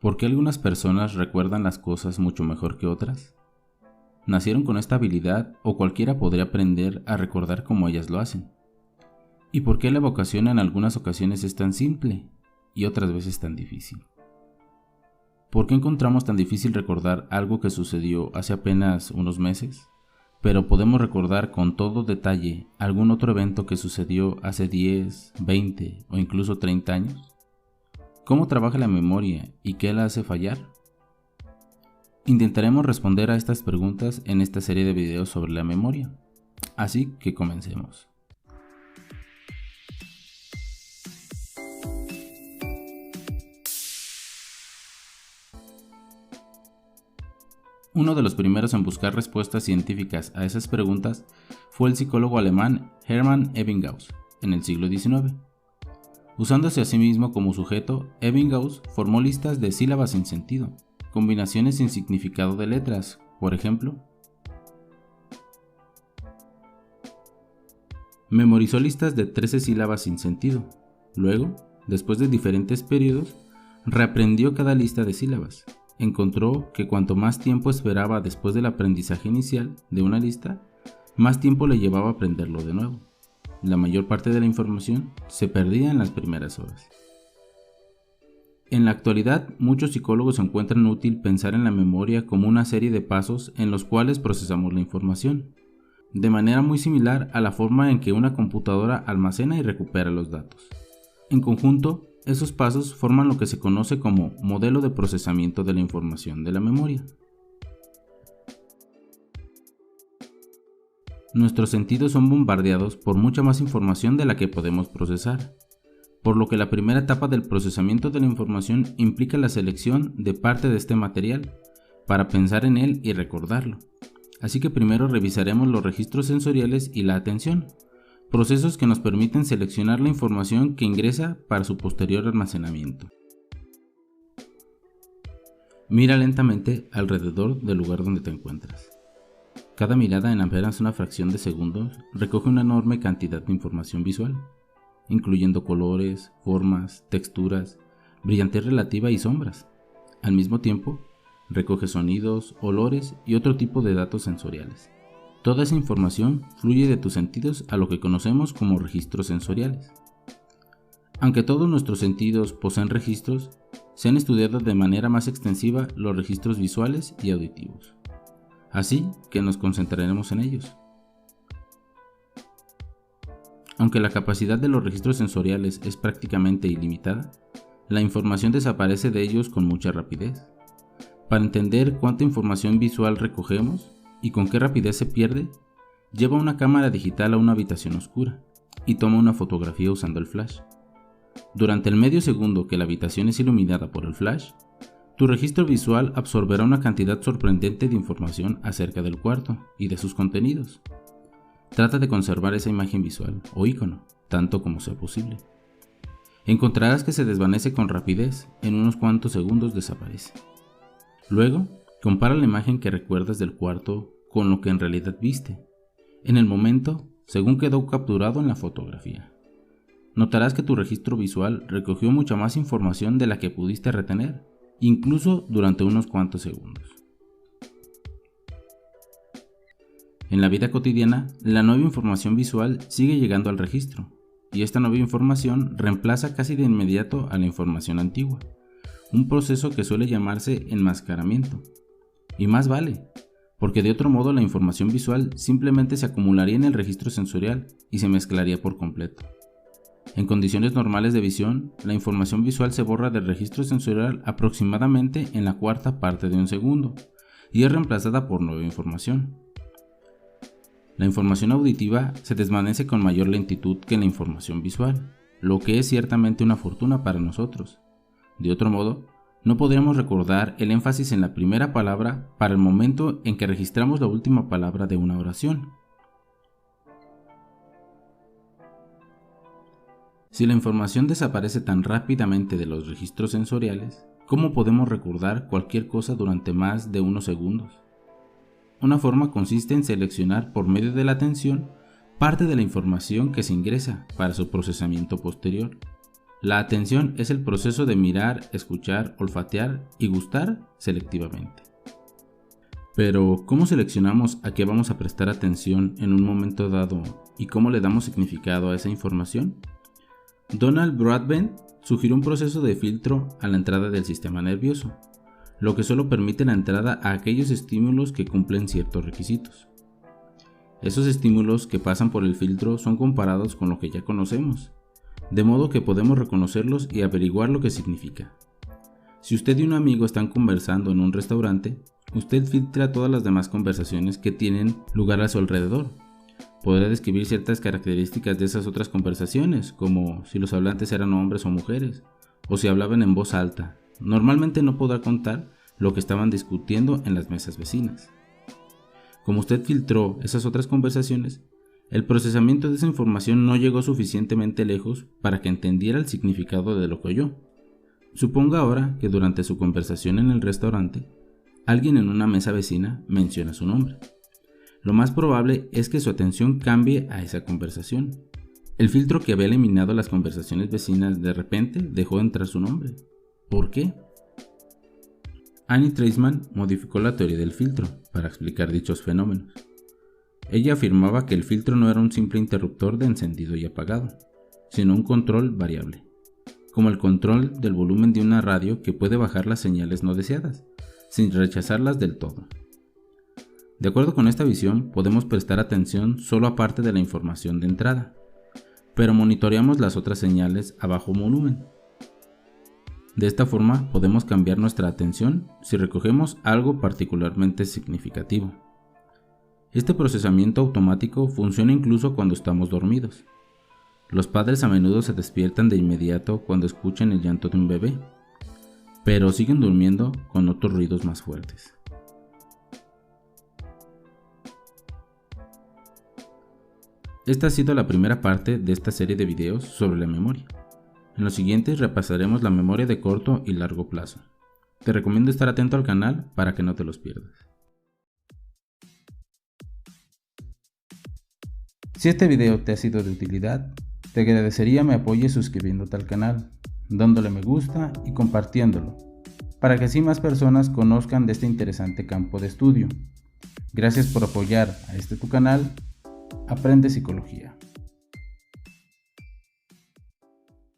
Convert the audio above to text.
¿Por qué algunas personas recuerdan las cosas mucho mejor que otras? ¿Nacieron con esta habilidad o cualquiera podría aprender a recordar como ellas lo hacen? ¿Y por qué la evocación en algunas ocasiones es tan simple y otras veces tan difícil? ¿Por qué encontramos tan difícil recordar algo que sucedió hace apenas unos meses, pero podemos recordar con todo detalle algún otro evento que sucedió hace 10, 20 o incluso 30 años? ¿Cómo trabaja la memoria y qué la hace fallar? Intentaremos responder a estas preguntas en esta serie de videos sobre la memoria, así que comencemos. Uno de los primeros en buscar respuestas científicas a esas preguntas fue el psicólogo alemán Hermann Ebbinghaus en el siglo XIX. Usándose a sí mismo como sujeto, Ebbinghaus formó listas de sílabas sin sentido, combinaciones sin significado de letras, por ejemplo. Memorizó listas de 13 sílabas sin sentido. Luego, después de diferentes periodos, reaprendió cada lista de sílabas. Encontró que cuanto más tiempo esperaba después del aprendizaje inicial de una lista, más tiempo le llevaba a aprenderlo de nuevo. La mayor parte de la información se perdía en las primeras horas. En la actualidad, muchos psicólogos encuentran útil pensar en la memoria como una serie de pasos en los cuales procesamos la información, de manera muy similar a la forma en que una computadora almacena y recupera los datos. En conjunto, esos pasos forman lo que se conoce como modelo de procesamiento de la información de la memoria. Nuestros sentidos son bombardeados por mucha más información de la que podemos procesar, por lo que la primera etapa del procesamiento de la información implica la selección de parte de este material para pensar en él y recordarlo. Así que primero revisaremos los registros sensoriales y la atención, procesos que nos permiten seleccionar la información que ingresa para su posterior almacenamiento. Mira lentamente alrededor del lugar donde te encuentras. Cada mirada en apenas una fracción de segundos recoge una enorme cantidad de información visual, incluyendo colores, formas, texturas, brillantez relativa y sombras. Al mismo tiempo, recoge sonidos, olores y otro tipo de datos sensoriales. Toda esa información fluye de tus sentidos a lo que conocemos como registros sensoriales. Aunque todos nuestros sentidos poseen registros, se han estudiado de manera más extensiva los registros visuales y auditivos. Así que nos concentraremos en ellos. Aunque la capacidad de los registros sensoriales es prácticamente ilimitada, la información desaparece de ellos con mucha rapidez. Para entender cuánta información visual recogemos y con qué rapidez se pierde, lleva una cámara digital a una habitación oscura y toma una fotografía usando el flash. Durante el medio segundo que la habitación es iluminada por el flash, tu registro visual absorberá una cantidad sorprendente de información acerca del cuarto y de sus contenidos. Trata de conservar esa imagen visual o icono, tanto como sea posible. Encontrarás que se desvanece con rapidez, en unos cuantos segundos desaparece. Luego, compara la imagen que recuerdas del cuarto con lo que en realidad viste, en el momento según quedó capturado en la fotografía. Notarás que tu registro visual recogió mucha más información de la que pudiste retener, incluso durante unos cuantos segundos. En la vida cotidiana, la nueva información visual sigue llegando al registro, y esta nueva información reemplaza casi de inmediato a la información antigua, un proceso que suele llamarse enmascaramiento. Y más vale, porque de otro modo la información visual simplemente se acumularía en el registro sensorial y se mezclaría por completo. En condiciones normales de visión, la información visual se borra del registro sensorial aproximadamente en la cuarta parte de un segundo y es reemplazada por nueva información. La información auditiva se desvanece con mayor lentitud que la información visual, lo que es ciertamente una fortuna para nosotros. De otro modo, no podríamos recordar el énfasis en la primera palabra para el momento en que registramos la última palabra de una oración. Si la información desaparece tan rápidamente de los registros sensoriales, ¿cómo podemos recordar cualquier cosa durante más de unos segundos? Una forma consiste en seleccionar por medio de la atención parte de la información que se ingresa para su procesamiento posterior. La atención es el proceso de mirar, escuchar, olfatear y gustar selectivamente. Pero, ¿cómo seleccionamos a qué vamos a prestar atención en un momento dado y cómo le damos significado a esa información? Donald Broadbent sugirió un proceso de filtro a la entrada del sistema nervioso, lo que solo permite la entrada a aquellos estímulos que cumplen ciertos requisitos. Esos estímulos que pasan por el filtro son comparados con lo que ya conocemos, de modo que podemos reconocerlos y averiguar lo que significa. Si usted y un amigo están conversando en un restaurante, usted filtra todas las demás conversaciones que tienen lugar a su alrededor. Podrá describir ciertas características de esas otras conversaciones, como si los hablantes eran hombres o mujeres, o si hablaban en voz alta. Normalmente no podrá contar lo que estaban discutiendo en las mesas vecinas. Como usted filtró esas otras conversaciones, el procesamiento de esa información no llegó suficientemente lejos para que entendiera el significado de lo que oyó. Suponga ahora que durante su conversación en el restaurante, alguien en una mesa vecina menciona su nombre. Lo más probable es que su atención cambie a esa conversación. El filtro que había eliminado las conversaciones vecinas de repente dejó de entrar su nombre. ¿Por qué? Annie Treisman modificó la teoría del filtro para explicar dichos fenómenos. Ella afirmaba que el filtro no era un simple interruptor de encendido y apagado, sino un control variable, como el control del volumen de una radio que puede bajar las señales no deseadas, sin rechazarlas del todo. De acuerdo con esta visión, podemos prestar atención solo a parte de la información de entrada, pero monitoreamos las otras señales a bajo volumen. De esta forma podemos cambiar nuestra atención si recogemos algo particularmente significativo. Este procesamiento automático funciona incluso cuando estamos dormidos. Los padres a menudo se despiertan de inmediato cuando escuchan el llanto de un bebé, pero siguen durmiendo con otros ruidos más fuertes. Esta ha sido la primera parte de esta serie de videos sobre la memoria. En los siguientes repasaremos la memoria de corto y largo plazo. Te recomiendo estar atento al canal para que no te los pierdas. Si este video te ha sido de utilidad, te agradecería me apoyes suscribiéndote al canal, dándole me gusta y compartiéndolo, para que así más personas conozcan de este interesante campo de estudio. Gracias por apoyar a este tu canal, Aprende Psicología.